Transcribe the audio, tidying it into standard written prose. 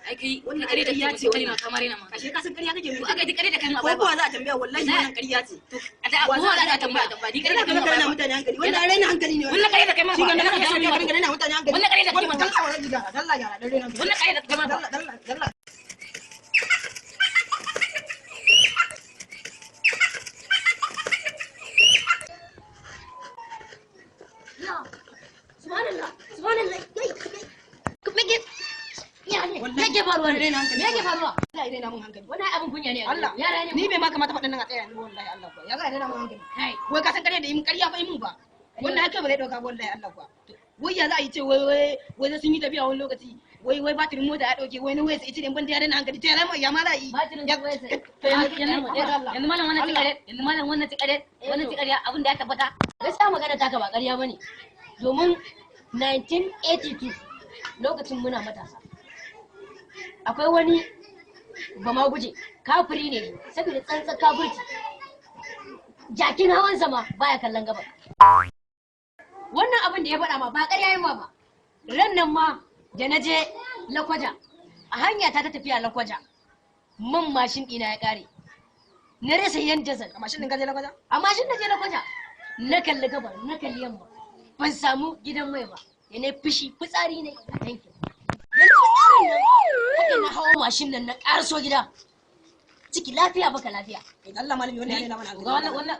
ai kai wannan kare da ƙarya kai ce kai ma kamar ina ma ashe ka san ƙarya kake to mu aka ji kare da kai ma ko kuwa za a tambaya wallahi wannan ƙarya ce to a da ko za a tambaya ni kare da kai ma kana mutane hankali wannan raina hankali ne wannan kare da kai ma shi ga kake so ka dinga raina mutane hankali wannan kare da kai ma dalla ya dare nan wannan kare da kai ma dalla subhanallah subhanallah me ke faruwa ne me ke faruwa Allah ya raina mun hankali wannan abin kunya ne Allah yara ne ni bai ma kamata faɗin nan a tsaya ni wallahi Allah ko ya ga raina mun hankali wai ka san ƙarya da yin ƙarya fa mun ba wannan haka ba zai dauka wallahi Allah ko wai ya za a yi ce wai sun yi tafiya wani lokaci wai batirin mota ya dauke wai na waya sai ita ne ban da raina hankali ta ya ma za yi batirin waya sai yanzu malam wannan tikare yanzu malam wannan tikare abin da ya tabbata gaskiya magana ta ka ba ƙarya bane domin 1982 lokacin muna matasa akwai wani bama guje kafiri ne saboda tsantsan kafirci jakin hawan sama baya kallon gaba wannan abin da ya faɗa ma ba ƙarya yin ma ba ran nan ma da na je lakwaja a hanya ta tafiya lakwaja man mashin ɗina ya ƙare na rasa yanda zan a mashin din ka je lakwaja a mashin na je lakwaja na kalli gaba na kalli yamma ban samu gidan mai ba ya ne fushi fitsari ne a tankin haka na hawa mashin nan na ƙaraso gida ciki lafiya baka lafiya Allah malami wannan ya rena mana hankali wannan